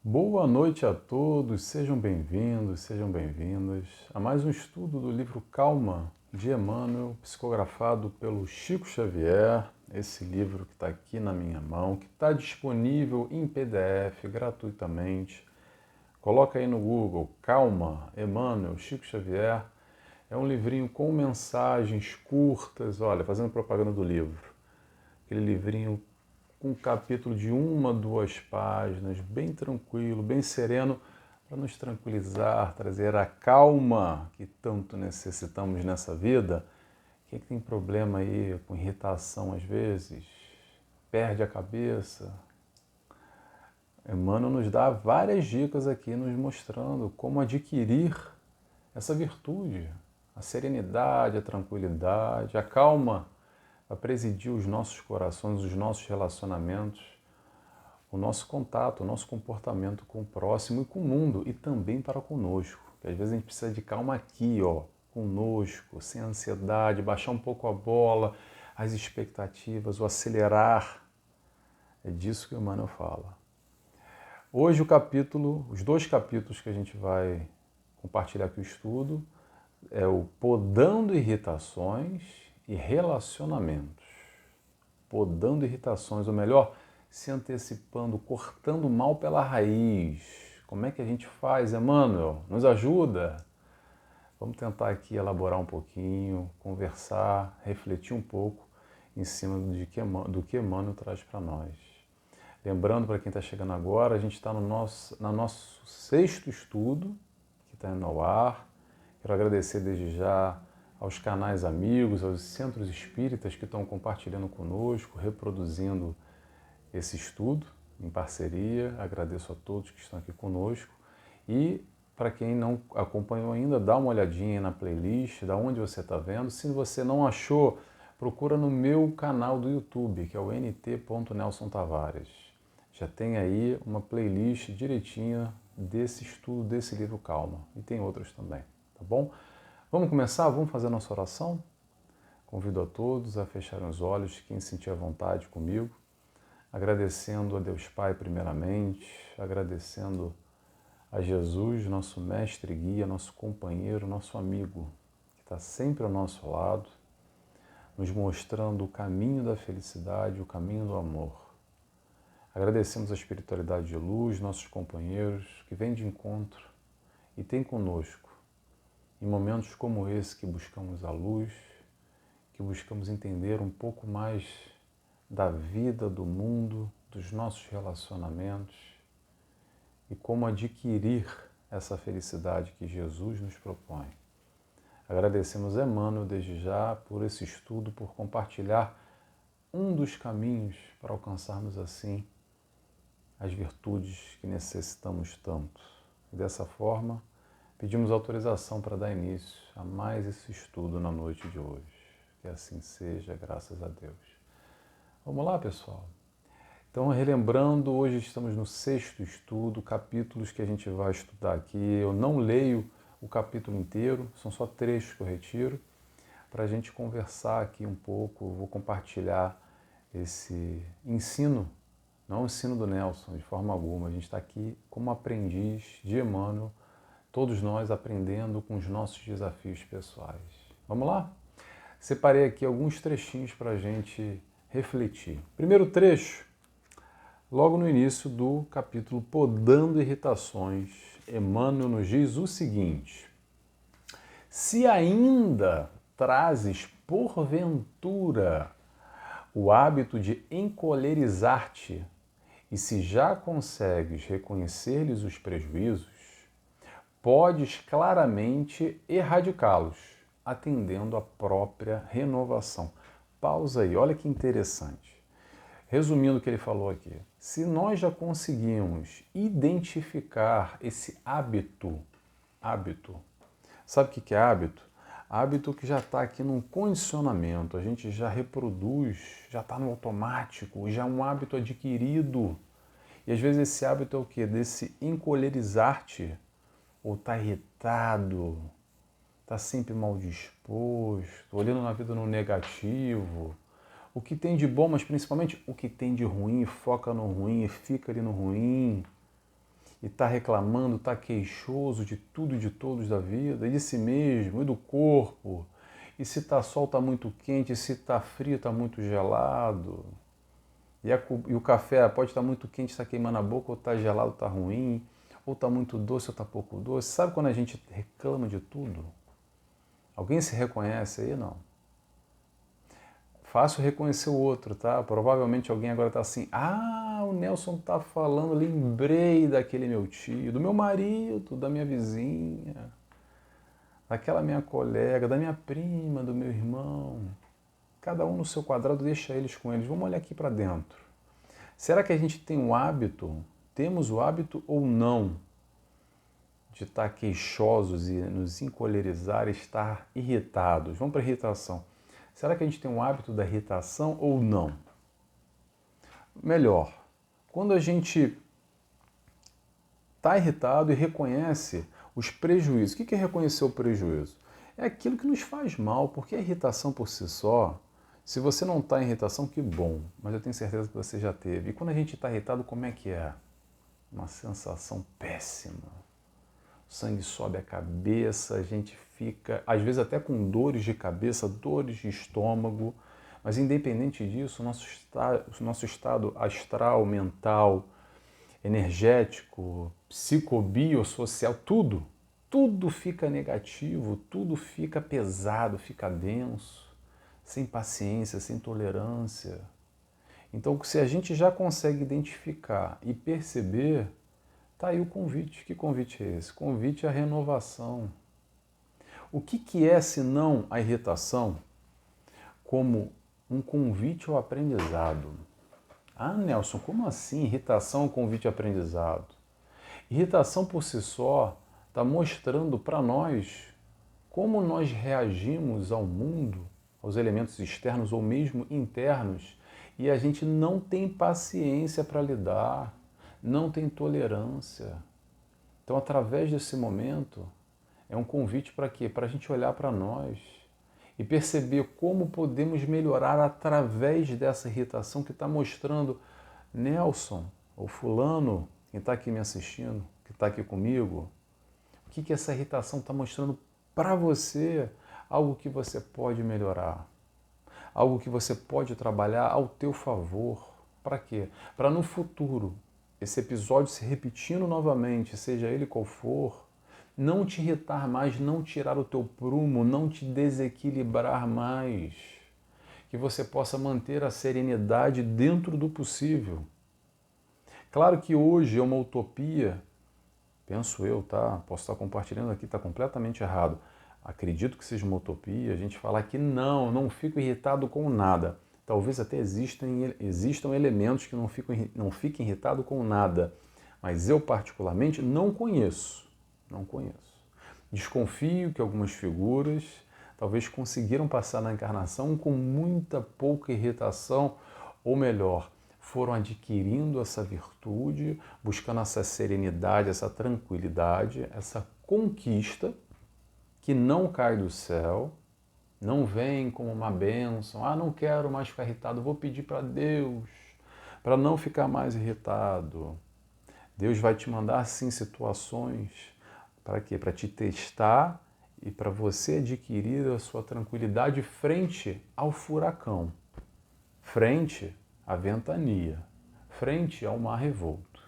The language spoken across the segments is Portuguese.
Boa noite a todos, sejam bem-vindos, sejam bem-vindas a mais um estudo do livro Calma, de Emmanuel, psicografado pelo Chico Xavier, esse livro que está aqui na minha mão, que está disponível em PDF gratuitamente. Coloca aí no Google, Calma, Emmanuel, Chico Xavier. É um livrinho com mensagens curtas, olha, fazendo propaganda do livro. Aquele livrinho com um capítulo de 1, 2 páginas, bem tranquilo, bem sereno, para nos tranquilizar, trazer a calma que tanto necessitamos nessa vida. Quem tem problema aí com irritação às vezes, perde a cabeça. Emmanuel nos dá várias dicas aqui, nos mostrando como adquirir essa virtude, a serenidade, a tranquilidade, a calma, a presidir os nossos corações, os nossos relacionamentos, o nosso contato, o nosso comportamento com o próximo e com o mundo e também para conosco. Que às vezes a gente precisa de calma aqui, ó, conosco, sem ansiedade, baixar um pouco a bola, as expectativas, o acelerar. É disso que o Emmanuel fala. Hoje os dois capítulos que a gente vai compartilhar aqui o estudo é o Podando Irritações e Relacionamentos. Podando irritações, ou melhor, se antecipando, cortando o mal pela raiz. Como é que a gente faz, Emmanuel? Nos ajuda? Vamos tentar aqui elaborar um pouquinho, conversar, refletir um pouco em cima do que Emmanuel traz para nós. Lembrando, para quem está chegando agora, a gente está no nosso sexto estudo, que está indo ao ar. Quero agradecer desde já aos canais amigos, aos centros espíritas que estão compartilhando conosco, reproduzindo esse estudo em parceria. Agradeço a todos que estão aqui conosco. E para quem não acompanhou ainda, dá uma olhadinha na playlist, da onde você está vendo. Se você não achou, procura no meu canal do YouTube, que é o nt.nelsonTavares. Já tem aí uma playlist direitinha desse estudo, desse livro Calma. E tem outros também, tá bom? Vamos começar? Vamos fazer a nossa oração? Convido a todos a fecharem os olhos, quem sentir à vontade comigo, agradecendo a Deus Pai primeiramente, agradecendo a Jesus, nosso mestre e guia, nosso companheiro, nosso amigo, que está sempre ao nosso lado, nos mostrando o caminho da felicidade, o caminho do amor. Agradecemos a espiritualidade de luz, nossos companheiros, que vêm de encontro e têm conosco, em momentos como esse que buscamos a luz, que buscamos entender um pouco mais da vida, do mundo, dos nossos relacionamentos e como adquirir essa felicidade que Jesus nos propõe. Agradecemos a Emmanuel desde já por esse estudo, por compartilhar um dos caminhos para alcançarmos assim as virtudes que necessitamos tanto. E dessa forma, pedimos autorização para dar início a mais esse estudo na noite de hoje. Que assim seja, graças a Deus. Vamos lá, pessoal? Então, relembrando, hoje estamos no sexto estudo, capítulos que a gente vai estudar aqui. Eu não leio o capítulo inteiro, são só trechos que eu retiro, para a gente conversar aqui um pouco. Vou compartilhar esse ensino, não o ensino do Nelson, de forma alguma. A gente está aqui como aprendiz de Emmanuel, todos nós aprendendo com os nossos desafios pessoais. Vamos lá? Separei aqui alguns trechinhos para a gente refletir. Primeiro trecho, logo no início do capítulo Podando Irritações, Emmanuel nos diz o seguinte: se ainda trazes porventura o hábito de encolerizar-te e se já consegues reconhecer-lhes os prejuízos, podes claramente erradicá-los, atendendo à própria renovação. Pausa aí, olha que interessante. Resumindo o que ele falou aqui, se nós já conseguimos identificar esse hábito, sabe o que é hábito? Hábito que já está aqui num condicionamento, a gente já reproduz, já está no automático, já é um hábito adquirido. E às vezes esse hábito é o quê? Desse encolerizar-te, ou tá irritado, tá sempre mal disposto, olhando na vida no negativo. O que tem de bom, mas principalmente o que tem de ruim, foca no ruim e fica ali no ruim. e está reclamando, está queixoso de tudo e de todos da vida, e de si mesmo, e do corpo, e se está sol está muito quente, e se está frio está muito gelado, e o café pode estar muito quente, está queimando a boca, ou está gelado, está ruim, ou está muito doce, ou está pouco doce. Sabe quando a gente reclama de tudo? Alguém se reconhece aí? Não. Fácil reconhecer o outro, tá? Provavelmente alguém agora está assim, o Nelson está falando, lembrei daquele meu tio, do meu marido, da minha vizinha, daquela minha colega, da minha prima, do meu irmão. Cada um no seu quadrado, deixa eles com eles. Vamos olhar aqui para dentro. Será que a gente tem o hábito, temos o hábito ou não, de estar queixosos e nos encolerizar, estar irritados? Vamos para a irritação. Será que a gente tem o hábito da irritação ou não? Melhor, quando a gente está irritado e reconhece os prejuízos. O que é reconhecer o prejuízo? É aquilo que nos faz mal, porque a irritação por si só, se você não está em irritação, que bom, mas eu tenho certeza que você já teve. E quando a gente está irritado, como é que é? Uma sensação péssima. O sangue sobe a cabeça, a gente fica, às vezes até com dores de cabeça, dores de estômago, mas independente disso, o nosso estado astral, mental, energético, psicobiosocial, tudo fica negativo, tudo fica pesado, fica denso, sem paciência, sem tolerância. Então, se a gente já consegue identificar e perceber, tá aí o convite. Que convite é esse? Convite à renovação. O que é, senão, a irritação? Como um convite ao aprendizado. Nelson, como assim irritação é um convite ao aprendizado? Irritação por si só está mostrando para nós como nós reagimos ao mundo, aos elementos externos ou mesmo internos, e a gente não tem paciência para lidar, não tem tolerância. Então, através desse momento, é um convite para quê? Para a gente olhar para nós e perceber como podemos melhorar através dessa irritação que está mostrando Nelson, ou fulano, quem está aqui me assistindo, que está aqui comigo, o que essa irritação está mostrando para você, algo que você pode melhorar, algo que você pode trabalhar ao teu favor. Para quê? Para no futuro, esse episódio se repetindo novamente, seja ele qual for, não te irritar mais, não tirar o teu prumo, não te desequilibrar mais. Que você possa manter a serenidade dentro do possível. Claro que hoje é uma utopia, penso eu, tá? Posso estar compartilhando aqui, está completamente errado. Acredito que seja uma utopia a gente falar que não fico irritado com nada. Talvez até existam elementos que não fiquem irritado com nada, mas eu particularmente não conheço. Desconfio que algumas figuras talvez conseguiram passar na encarnação com muita pouca irritação, ou melhor, foram adquirindo essa virtude, buscando essa serenidade, essa tranquilidade, essa conquista que não cai do céu, não vem como uma bênção. Não quero mais ficar irritado, vou pedir para Deus para não ficar mais irritado. Deus vai te mandar sim situações para quê? Para te testar e para você adquirir a sua tranquilidade frente ao furacão, frente à ventania, frente ao mar revolto.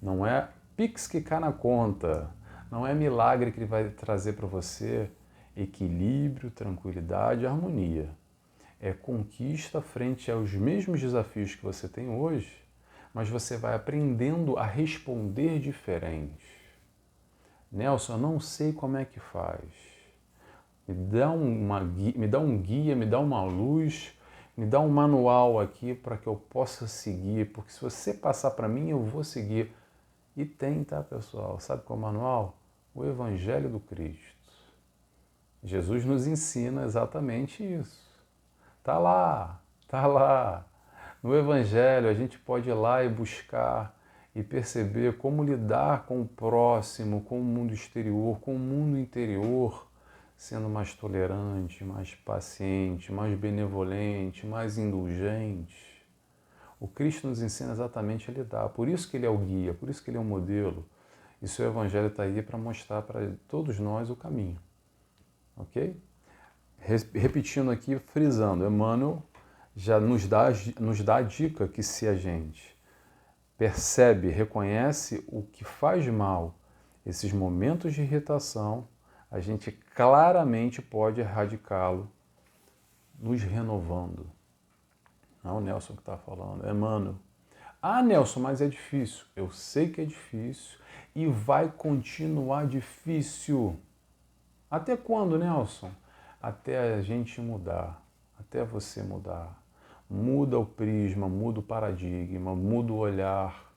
Não é pix que cai na conta, não é milagre que ele vai trazer para você equilíbrio, tranquilidade e harmonia. É conquista frente aos mesmos desafios que você tem hoje, mas você vai aprendendo a responder diferente. Nelson, eu não sei como é que faz. Me dá um guia, me dá uma luz, me dá um manual aqui para que eu possa seguir, porque se você passar para mim, eu vou seguir. E tem, tá, pessoal? Sabe qual é o manual? O Evangelho do Cristo. Jesus nos ensina exatamente isso. Tá lá. No Evangelho a gente pode ir lá e buscar e perceber como lidar com o próximo, com o mundo exterior, com o mundo interior, sendo mais tolerante, mais paciente, mais benevolente, mais indulgente. O Cristo nos ensina exatamente a lidar. Por isso que ele é o guia, por isso que ele é o modelo. E o seu Evangelho está aí para mostrar para todos nós o caminho. Ok? Repetindo aqui, frisando, Emmanuel já nos dá a dica que se a gente percebe, reconhece o que faz mal, esses momentos de irritação, a gente claramente pode erradicá-lo, nos renovando. Não é o Nelson que está falando, é Emmanuel. Ah, Nelson, mas é difícil. Eu sei que é difícil e vai continuar difícil. Até quando, Nelson? Até a gente mudar, até você mudar. Muda o prisma, muda o paradigma, muda o olhar,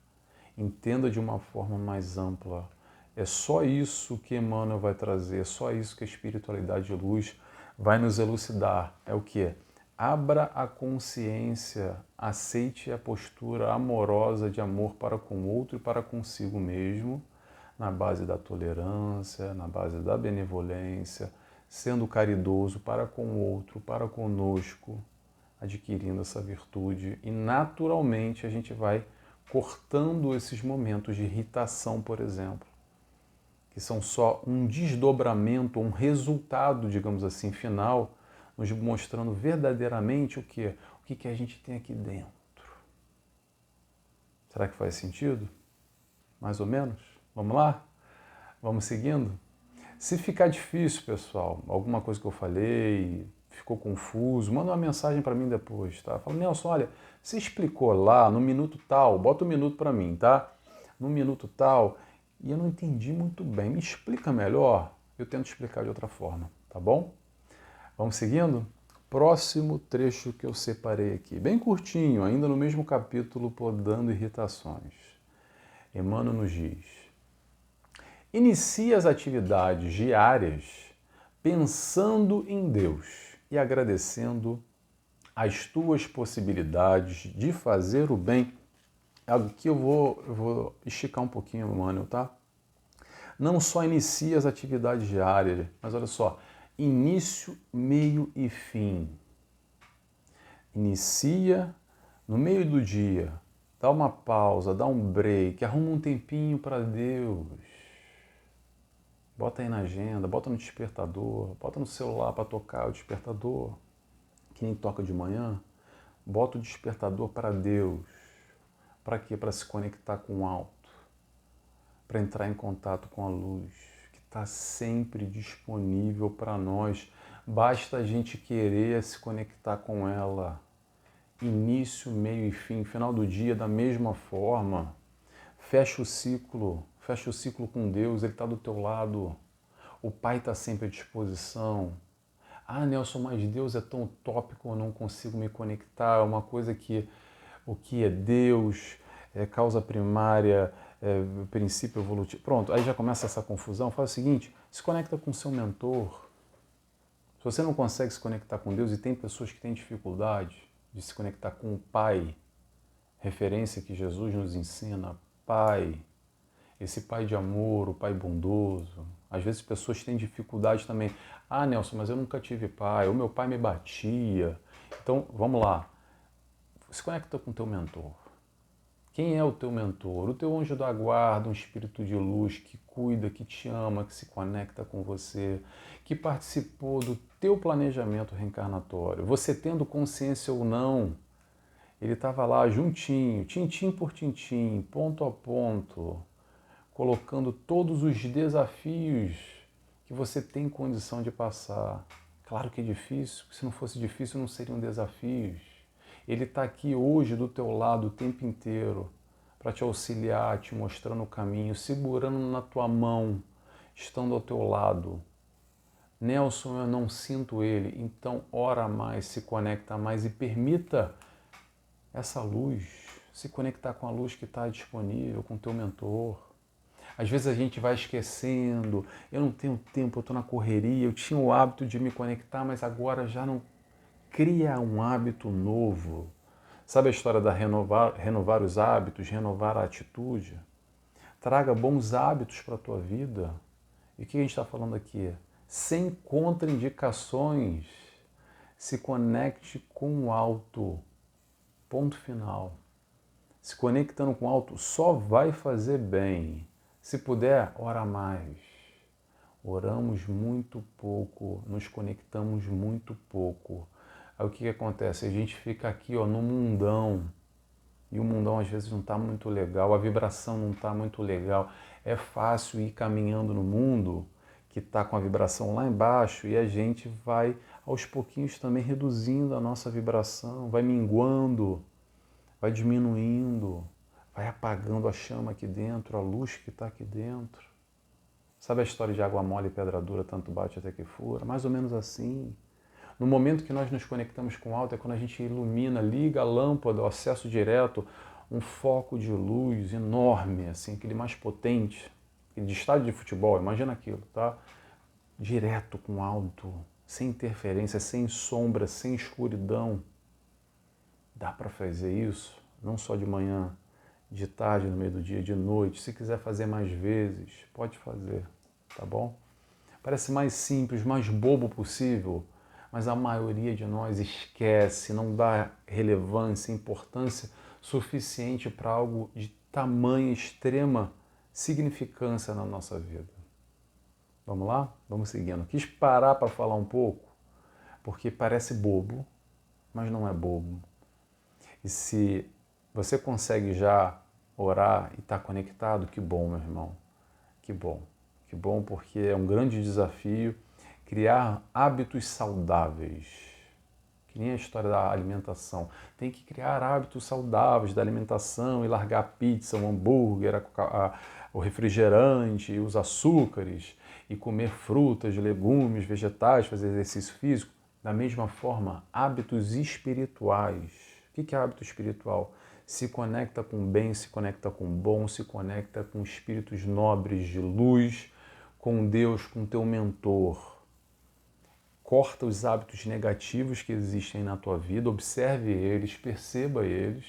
entenda de uma forma mais ampla. É só isso que Emmanuel vai trazer, é só isso que a espiritualidade de luz vai nos elucidar. É o quê? Abra a consciência, aceite a postura amorosa de amor para com o outro e para consigo mesmo, na base da tolerância, na base da benevolência, sendo caridoso para com o outro, para conosco, adquirindo essa virtude e naturalmente a gente vai cortando esses momentos de irritação, por exemplo, que são só um desdobramento, um resultado, digamos assim, final, nos mostrando verdadeiramente o que? O que a gente tem aqui dentro. Será que faz sentido? Mais ou menos? Vamos lá? Vamos seguindo? Se ficar difícil, pessoal, alguma coisa que eu falei, ficou confuso, manda uma mensagem para mim depois, tá? Fala, Nelson, olha, você explicou lá no minuto tal, bota um minuto para mim, tá? No minuto tal, e eu não entendi muito bem. Me explica melhor? Eu tento explicar de outra forma, tá bom? Vamos seguindo? Próximo trecho que eu separei aqui, bem curtinho, ainda no mesmo capítulo, Podando Irritações. Emmanuel nos diz: inicie as atividades diárias pensando em Deus e agradecendo as tuas possibilidades de fazer o bem. Aqui eu vou esticar um pouquinho, Emmanuel, tá? Não só inicie as atividades diárias, mas olha só, início, meio e fim. Inicia no meio do dia, dá uma pausa, dá um break, arruma um tempinho para Deus. Bota aí na agenda, bota no despertador, bota no celular para tocar o despertador, que nem toca de manhã. Bota o despertador para Deus. Para quê? Para se conectar com o alto, para entrar em contato com a luz, que está sempre disponível para nós. Basta a gente querer se conectar com ela. Início, meio e fim, final do dia da mesma forma. Fecha o ciclo com Deus, Ele está do teu lado. O Pai está sempre à disposição. Ah, Nelson, mas Deus é tão utópico, eu não consigo me conectar. É uma coisa que o que é Deus, é causa primária, é princípio evolutivo. Pronto, aí já começa essa confusão. Faz o seguinte, se conecta com o seu mentor. Se você não consegue se conectar com Deus, e tem pessoas que têm dificuldade de se conectar com o Pai, referência que Jesus nos ensina, Pai, esse Pai de amor, o Pai bondoso. Às vezes pessoas têm dificuldade também. Ah, Nelson, mas eu nunca tive pai, o meu pai me batia. Então, vamos lá. Se conecta com o teu mentor. Quem é o teu mentor? O teu anjo da guarda, um espírito de luz que cuida, que te ama, que se conecta com você, que participou do teu planejamento reencarnatório. Você tendo consciência ou não, ele estava lá juntinho, tintim por tintim, ponto a ponto, colocando todos os desafios que você tem condição de passar. Claro que é difícil, se não fosse difícil não seriam desafios. Ele está aqui hoje do teu lado o tempo inteiro para te auxiliar, te mostrando o caminho, segurando na tua mão, estando ao teu lado. Nelson, eu não sinto ele, então ora mais, se conecta mais e permita essa luz se conectar com a luz que está disponível, com o teu mentor. Às vezes a gente vai esquecendo, eu não tenho tempo, eu estou na correria, eu tinha o hábito de me conectar, mas agora já não. Cria um hábito novo. Sabe a história da renovar os hábitos, renovar a atitude? Traga bons hábitos para a tua vida. E o que a gente está falando aqui? Sem contraindicações. Se conecte com o alto. Ponto final. Se conectando com o alto só vai fazer bem. Se puder, ora mais. Oramos muito pouco, nos conectamos muito pouco. Aí o que acontece? A gente fica aqui no mundão, e o mundão às vezes não está muito legal, a vibração não está muito legal. É fácil ir caminhando no mundo que está com a vibração lá embaixo e a gente vai aos pouquinhos também reduzindo a nossa vibração, vai minguando, vai diminuindo, vai apagando a chama aqui dentro, a luz que está aqui dentro. Sabe a história de água mole e pedra dura, tanto bate até que fura? Mais ou menos assim. No momento que nós nos conectamos com o alto é quando a gente ilumina, liga a lâmpada, o acesso direto, um foco de luz enorme, assim, aquele mais potente, de estádio de futebol, imagina aquilo, tá? Direto com o alto, sem interferência, sem sombra, sem escuridão. Dá para fazer isso, não só de manhã, de tarde, no meio do dia, de noite. Se quiser fazer mais vezes, pode fazer, tá bom? Parece mais simples, mais bobo possível, mas a maioria de nós esquece, não dá relevância, importância suficiente para algo de tamanha, extrema significância na nossa vida. Vamos lá? Vamos seguindo. Quis parar para falar um pouco, porque parece bobo, mas não é bobo. E se você consegue já orar e estar conectado, que bom, meu irmão. Que bom. Que bom, porque é um grande desafio criar hábitos saudáveis. Que nem a história da alimentação. Tem que criar hábitos saudáveis da alimentação e largar a pizza, o hambúrguer, o refrigerante, os açúcares e comer frutas, legumes, vegetais, fazer exercício físico. Da mesma forma, hábitos espirituais. O que é hábito espiritual? Se conecta com o bem, se conecta com o bom, se conecta com espíritos nobres de luz, com Deus, com teu mentor. Corta os hábitos negativos que existem na tua vida, observe eles, perceba eles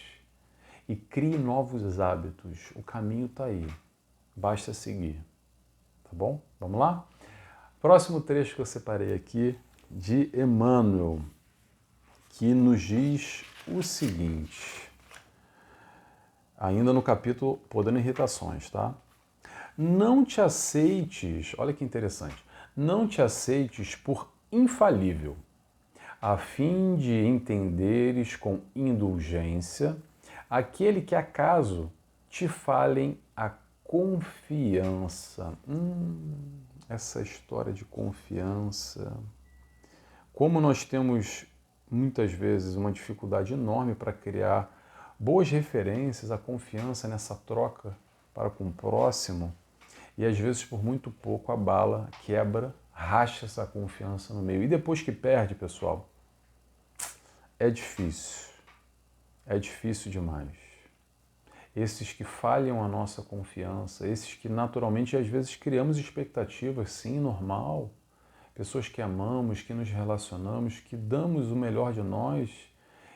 e crie novos hábitos. O caminho está aí, basta seguir. Tá bom? Vamos lá? Próximo trecho que eu separei aqui de Emmanuel, que nos diz o seguinte, ainda no capítulo Podando Irritações, tá? Não te aceites, olha que interessante, não te aceites por infalível, a fim de entenderes com indulgência aquele que acaso te falem a confiança. Essa história de confiança. Como nós temos muitas vezes uma dificuldade enorme para criar boas referências, a confiança nessa troca para com o próximo, e às vezes por muito pouco abala, quebra, racha essa confiança no meio. E depois que perde, pessoal, é difícil demais. Esses que falham a nossa confiança, esses que naturalmente às vezes criamos expectativas, sim, normal, pessoas que amamos, que nos relacionamos, que damos o melhor de nós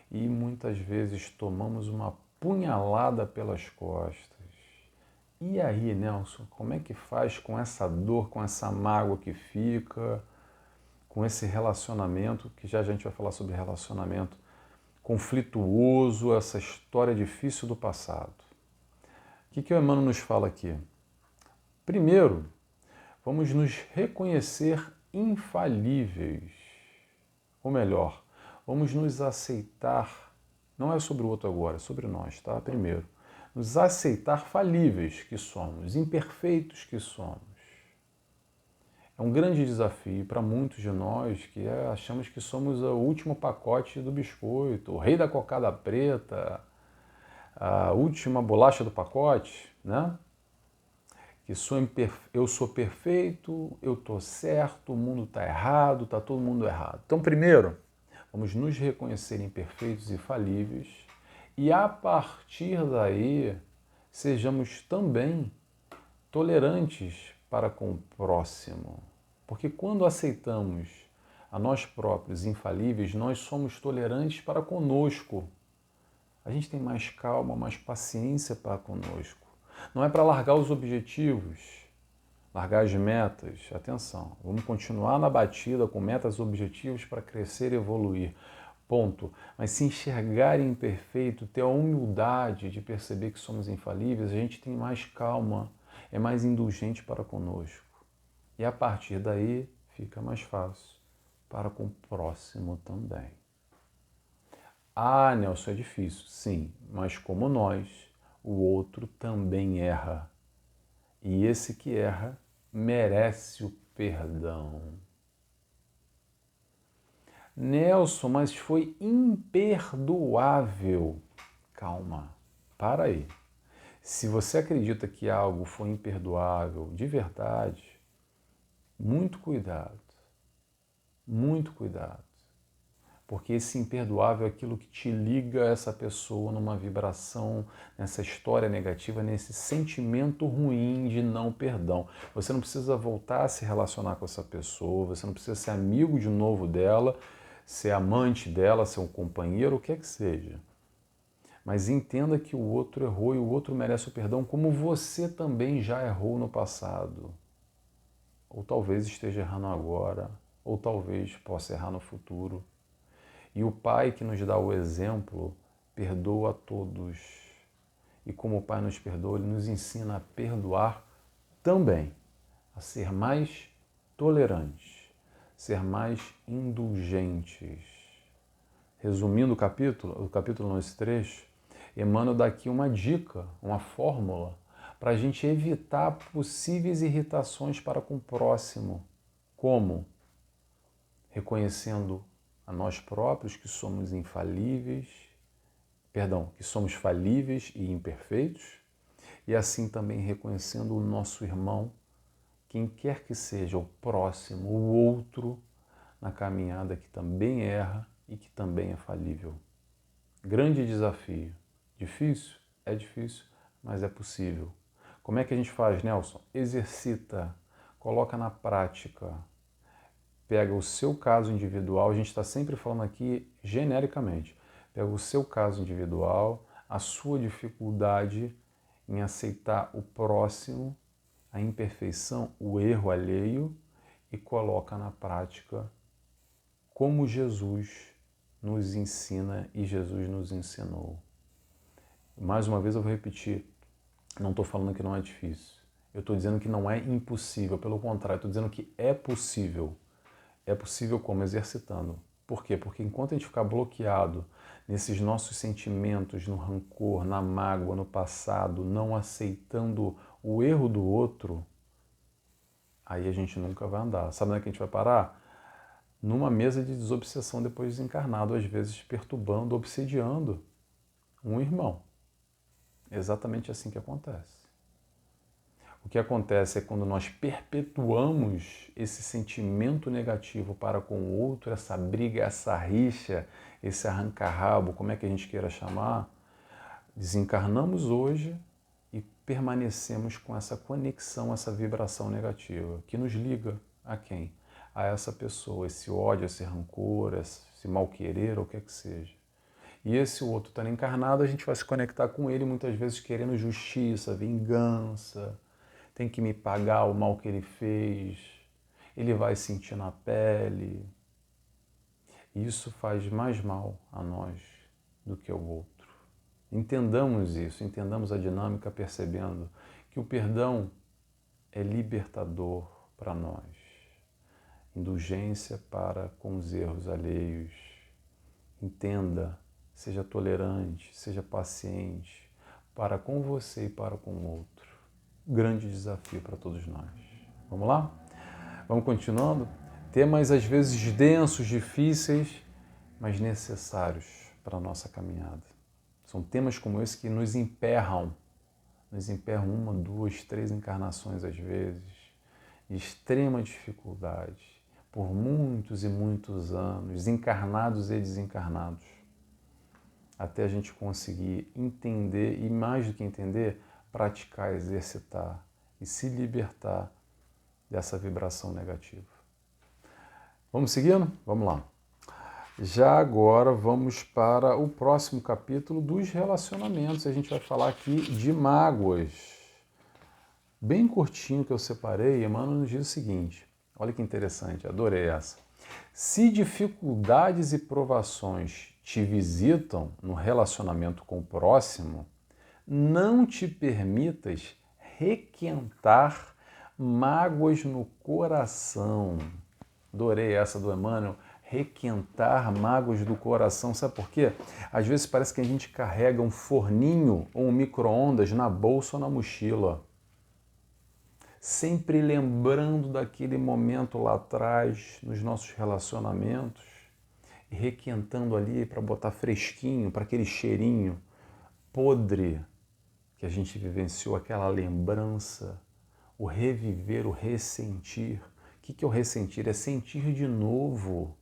e muitas vezes tomamos uma punhalada pelas costas. E aí, Nelson, como é que faz com essa dor, com essa mágoa que fica, com esse relacionamento, que já a gente vai falar sobre relacionamento conflituoso, essa história difícil do passado? O que o Emmanuel nos fala aqui? Primeiro, vamos nos reconhecer infalíveis. Ou melhor, vamos nos aceitar, não é sobre o outro agora, é sobre nós, tá? Primeiro, nos aceitar falíveis que somos, imperfeitos que somos. É um grande desafio para muitos de nós que achamos que somos o último pacote do biscoito, o rei da cocada preta, a última bolacha do pacote, né? Que eu sou perfeito, eu estou certo, o mundo está errado, está todo mundo errado. Então, primeiro, vamos nos reconhecer imperfeitos e falíveis e, a partir daí, sejamos também tolerantes para com o próximo. Porque quando aceitamos a nós próprios infalíveis, nós somos tolerantes para conosco. A gente tem mais calma, mais paciência para conosco. Não é para largar os objetivos, largar as metas. Atenção, vamos continuar na batida com metas e objetivos para crescer e evoluir. ponto. Mas se enxergar imperfeito, ter a humildade de perceber que somos infalíveis, a gente tem mais calma, é mais indulgente para conosco. E a partir daí fica mais fácil para com o próximo também. Ah, Nelson, é difícil. Sim, mas como nós, o outro também erra. E esse que erra merece o perdão. Nelson, mas foi imperdoável. Calma, para aí. Se você acredita que algo foi imperdoável de verdade, muito cuidado, muito cuidado. Porque esse imperdoável é aquilo que te liga a essa pessoa numa vibração, nessa história negativa, nesse sentimento ruim de não perdão. Você não precisa voltar a se relacionar com essa pessoa, você não precisa ser amigo de novo dela, ser amante dela, ser um companheiro, o que é que seja. Mas entenda que o outro errou e o outro merece o perdão, como você também já errou no passado. Ou talvez esteja errando agora, ou talvez possa errar no futuro. E o Pai que nos dá o exemplo perdoa a todos. E como o Pai nos perdoa, Ele nos ensina a perdoar também, a ser mais tolerantes, ser mais indulgentes. Resumindo o capítulo não, esse trecho, Emmanuel dá aqui uma dica, uma fórmula, para a gente evitar possíveis irritações para com o próximo. Como? Reconhecendo a nós próprios que somos infalíveis, que somos falíveis e imperfeitos, e assim também reconhecendo o nosso irmão, quem quer que seja, o próximo, o outro, na caminhada que também erra e que também é falível. Grande desafio. Difícil? É difícil, mas é possível. Como é que a gente faz, Nelson? Exercita, coloca na prática. Pega o seu caso individual, a gente está sempre falando aqui genericamente, pega o seu caso individual, a sua dificuldade em aceitar o próximo, a imperfeição, o erro alheio e coloca na prática como Jesus nos ensina e Jesus nos ensinou. Mais uma vez eu vou repetir, não estou falando que não é difícil, eu estou dizendo que não é impossível, pelo contrário, estou dizendo que é possível. É possível como? Exercitando. Por quê? Porque enquanto a gente ficar bloqueado nesses nossos sentimentos, no rancor, na mágoa, no passado, não aceitando o erro do outro, aí a gente nunca vai andar. Sabe onde é que a gente vai parar? Numa mesa de desobsessão depois de desencarnado, às vezes perturbando, obsediando um irmão. É exatamente assim que acontece. O que acontece é quando nós perpetuamos esse sentimento negativo para com o outro, essa briga, essa rixa, esse arranca-rabo, como é que a gente queira chamar, desencarnamos hoje e permanecemos com essa conexão, essa vibração negativa, que nos liga a quem? A essa pessoa, esse ódio, esse rancor, esse mal-querer, ou o que é que seja. E esse outro está encarnado, a gente vai se conectar com ele muitas vezes querendo justiça, vingança, tem que me pagar o mal que ele fez, ele vai sentir na pele. Isso faz mais mal a nós do que ao outro. Entendamos isso, entendamos a dinâmica percebendo que o perdão é libertador para nós. Indulgência para com os erros alheios. Entenda, seja tolerante, seja paciente para com você e para com o outro. Grande desafio para todos nós. Vamos lá? Vamos continuando? Temas às vezes densos, difíceis, mas necessários para a nossa caminhada. São temas como esse que nos emperram uma, duas, três encarnações às vezes, de extrema dificuldade, por muitos e muitos anos, encarnados e desencarnados, até a gente conseguir entender e, mais do que entender, praticar, exercitar e se libertar dessa vibração negativa. Vamos seguindo? Vamos lá. Já agora vamos para o próximo capítulo dos relacionamentos. A gente vai falar aqui de mágoas. Bem curtinho que eu separei, Emmanuel nos diz o seguinte, olha que interessante, adorei essa. Se dificuldades e provações te visitam no relacionamento com o próximo, não te permitas requentar mágoas no coração. Adorei essa do Emmanuel. Requentar mágoas do coração. Sabe por quê? Às vezes parece que a gente carrega um forninho ou um micro-ondas na bolsa ou na mochila. Sempre lembrando daquele momento lá atrás, nos nossos relacionamentos, e requentando ali para botar fresquinho, para aquele cheirinho podre que a gente vivenciou, aquela lembrança, o reviver, o ressentir. O que é o ressentir? É sentir de novo,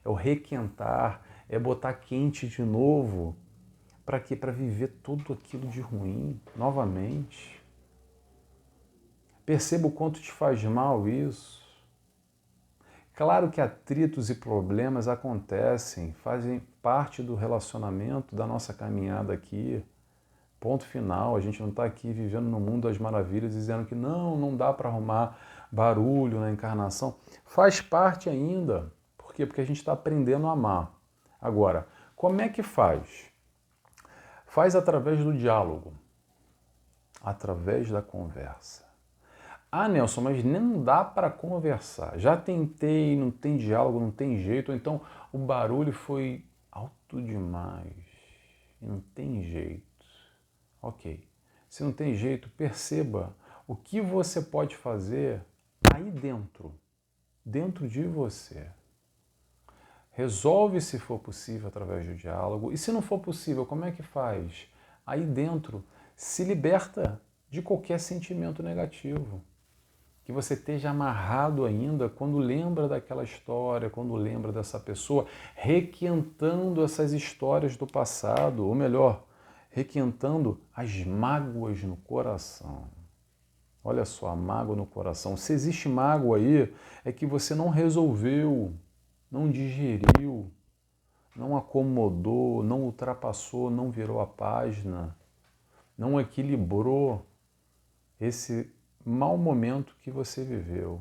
é o requentar, é botar quente de novo. Para quê? Para viver tudo aquilo de ruim novamente. Perceba o quanto te faz mal isso. Claro que atritos e problemas acontecem, fazem parte do relacionamento, da nossa caminhada aqui. Ponto final, a gente não está aqui vivendo no mundo das maravilhas dizendo que não dá para arrumar barulho na encarnação. Faz parte ainda. Por quê? Porque a gente está aprendendo a amar. Agora, como é que faz? Faz através do diálogo, através da conversa. Ah, Nelson, mas não dá para conversar. Já tentei, não tem diálogo, não tem jeito, ou então o barulho foi alto demais e não tem jeito. Ok. Se não tem jeito, perceba o que você pode fazer aí dentro de você. Resolve se for possível através do diálogo. E se não for possível, como é que faz? Aí dentro, se liberta de qualquer sentimento negativo que você esteja amarrado ainda quando lembra daquela história, quando lembra dessa pessoa, requentando essas histórias do passado, ou melhor, requentando as mágoas no coração. Olha só, a mágoa no coração. Se existe mágoa aí, é que você não resolveu, não digeriu, não acomodou, não ultrapassou, não virou a página, não equilibrou esse mau momento que você viveu,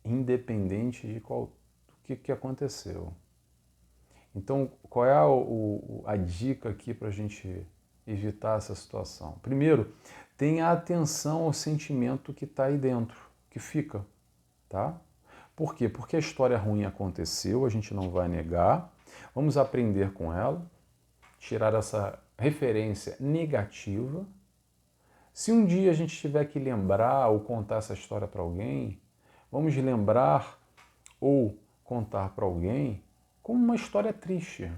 independente de do que aconteceu. Então, qual é a dica aqui para a gente evitar essa situação? Primeiro, tenha atenção ao sentimento que está aí dentro, que fica, tá? Por quê? Porque a história ruim aconteceu, a gente não vai negar, vamos aprender com ela, tirar essa referência negativa. Se um dia a gente tiver que lembrar ou contar essa história para alguém, vamos lembrar ou contar para alguém como uma história triste,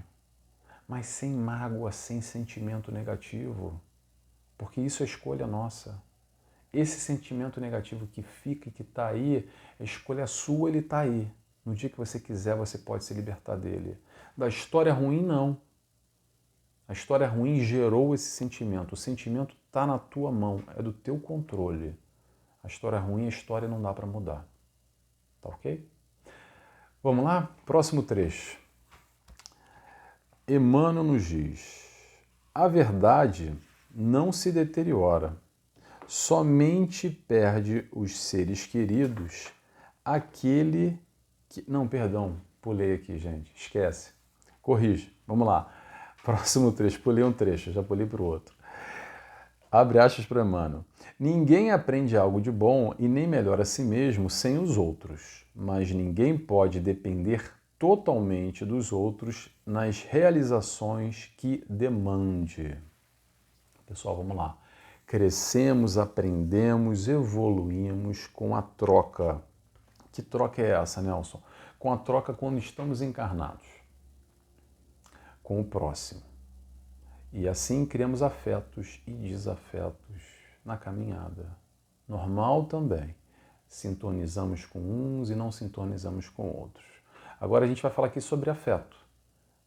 mas sem mágoa, sem sentimento negativo, porque isso é escolha nossa. Esse sentimento negativo que fica e que está aí, é escolha sua, ele está aí. No dia que você quiser, você pode se libertar dele. Da história ruim, não. A história ruim gerou esse sentimento. O sentimento está na tua mão, é do teu controle. A história ruim, a história não dá para mudar. Tá ok? Vamos lá? Próximo trecho. Emmanuel nos diz: a verdade não se deteriora, somente perde os seres queridos aquele que... Não, perdão, pulei aqui, gente, esquece. Corrige, vamos lá. Próximo trecho, pulei um trecho, já pulei para o outro. Abre aspas para Emmanuel. Ninguém aprende algo de bom e nem melhora a si mesmo sem os outros, mas ninguém pode depender totalmente dos outros nas realizações que demande. Pessoal, vamos lá. Crescemos, aprendemos, evoluímos com a troca. Que troca é essa, Nelson? Com a troca quando estamos encarnados, com o próximo. E assim criamos afetos e desafetos na caminhada. Normal também. Sintonizamos com uns e não sintonizamos com outros. Agora a gente vai falar aqui sobre afeto.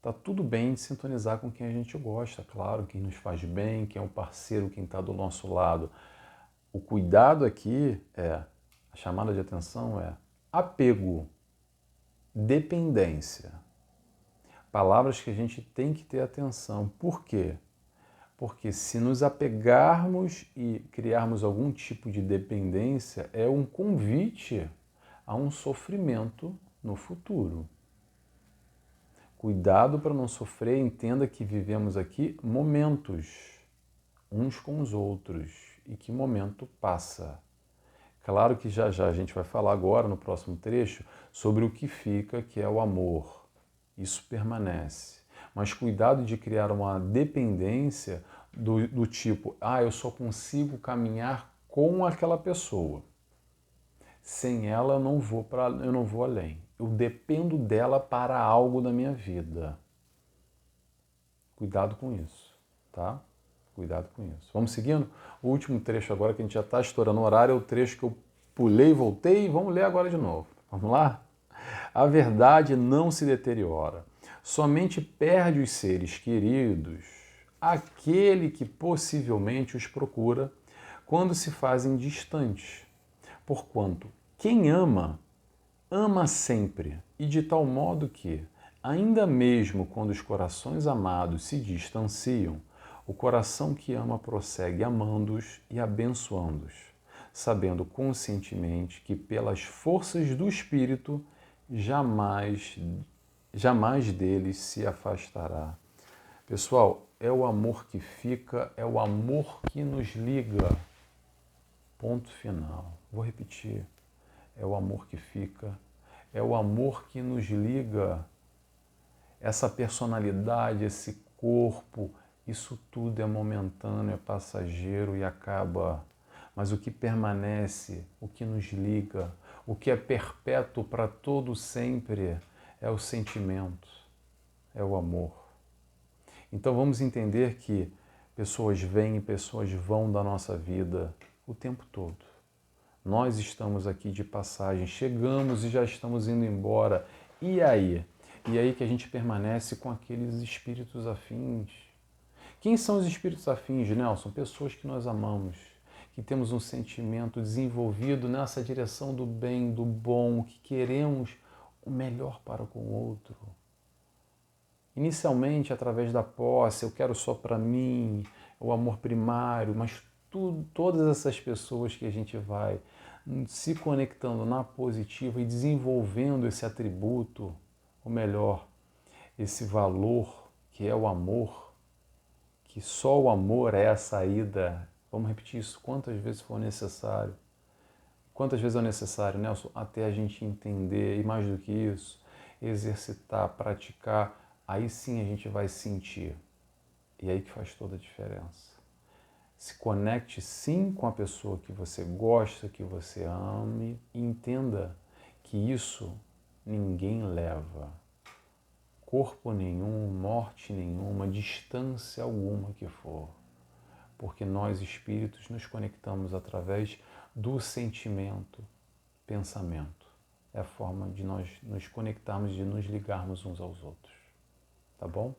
Tá tudo bem de sintonizar com quem a gente gosta, claro, quem nos faz bem, quem é o parceiro, quem está do nosso lado. O cuidado aqui a chamada de atenção é apego, dependência. Palavras que a gente tem que ter atenção. Por quê? Porque se nos apegarmos e criarmos algum tipo de dependência, é um convite a um sofrimento no futuro. Cuidado para não sofrer, entenda que vivemos aqui momentos uns com os outros e que momento passa. Claro que já já a gente vai falar agora no próximo trecho sobre o que fica, que é o amor. Isso permanece. Mas cuidado de criar uma dependência do tipo, eu só consigo caminhar com aquela pessoa. Sem ela eu não vou além. Eu dependo dela para algo da minha vida. Cuidado com isso, tá? Cuidado com isso. Vamos seguindo? O último trecho agora, que a gente já está estourando o horário, é o trecho que eu pulei e voltei, e vamos ler agora de novo. Vamos lá? A verdade não se deteriora. Somente perde os seres queridos aquele que possivelmente os procura quando se fazem distantes. Porquanto quem ama, ama sempre, e de tal modo que, ainda mesmo quando os corações amados se distanciam, o coração que ama prossegue amando-os e abençoando-os, sabendo conscientemente que pelas forças do Espírito jamais deles se afastará. Pessoal, é o amor que fica, é o amor que nos liga. Ponto final. Vou repetir. É o amor que fica, é o amor que nos liga. Essa personalidade, esse corpo, isso tudo é momentâneo, é passageiro e acaba. Mas o que permanece, o que nos liga, o que é perpétuo para todo sempre é o sentimento, é o amor. Então vamos entender que pessoas vêm e pessoas vão da nossa vida o tempo todo. Nós estamos aqui de passagem, chegamos e já estamos indo embora. E aí? E aí que a gente permanece com aqueles espíritos afins. Quem são os espíritos afins, Nelson? Pessoas que nós amamos, que temos um sentimento desenvolvido nessa direção do bem, do bom, que queremos o melhor para com o outro. Inicialmente, através da posse, eu quero só para mim, o amor primário, mas todas essas pessoas que a gente vai se conectando na positiva e desenvolvendo esse atributo, ou melhor, esse valor que é o amor, que só o amor é a saída. Vamos repetir isso quantas vezes for necessário. Quantas vezes é necessário, Nelson? Até a gente entender, e mais do que isso, exercitar, praticar, aí sim a gente vai sentir. E aí que faz toda a diferença. Se conecte sim com a pessoa que você gosta, que você ame, e entenda que isso ninguém leva. Corpo nenhum, morte nenhuma, distância alguma que for. Porque nós, espíritos, nos conectamos através do sentimento, pensamento. É a forma de nós nos conectarmos, de nos ligarmos uns aos outros. Tá bom?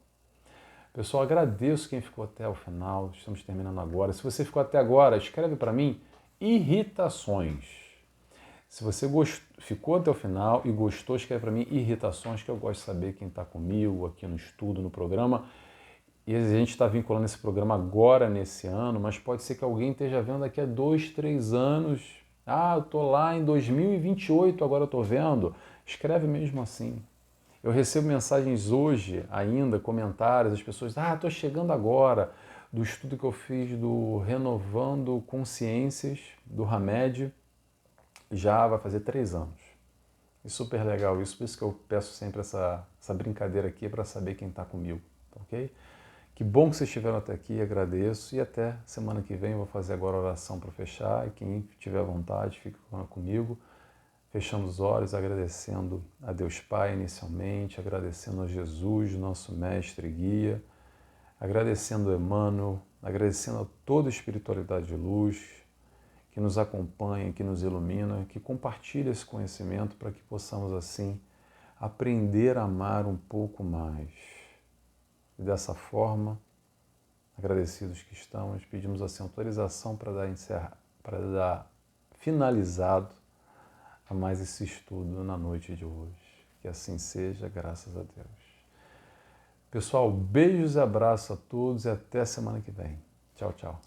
Pessoal, agradeço quem ficou até o final, estamos terminando agora. Se você ficou até agora, escreve para mim irritações. Se você ficou até o final e gostou, escreve para mim irritações, que eu gosto de saber quem está comigo aqui no estudo, no programa. E a gente está vinculando esse programa agora, nesse ano, mas pode ser que alguém esteja vendo daqui a 2, 3 anos. Eu estou lá em 2028, agora eu estou vendo. Escreve mesmo assim. Eu recebo mensagens hoje ainda, comentários, as pessoas, estou chegando agora do estudo que eu fiz do Renovando Consciências, do Hamed, já vai fazer 3 anos. E super legal isso, por isso que eu peço sempre essa brincadeira aqui para saber quem está comigo, tá ok? Que bom que vocês estiveram até aqui, agradeço, e até semana que vem eu vou fazer agora a oração para fechar, e quem tiver vontade, fica comigo. Fechando os olhos, agradecendo a Deus Pai inicialmente, agradecendo a Jesus, nosso mestre e guia, agradecendo a Emmanuel, agradecendo a toda a espiritualidade de luz que nos acompanha, que nos ilumina, que compartilha esse conhecimento para que possamos assim aprender a amar um pouco mais. E dessa forma, agradecidos que estamos, pedimos assim autorização para dar finalizado a mais esse estudo na noite de hoje. Que assim seja, graças a Deus. Pessoal, beijos e abraços a todos e até semana que vem. Tchau, tchau.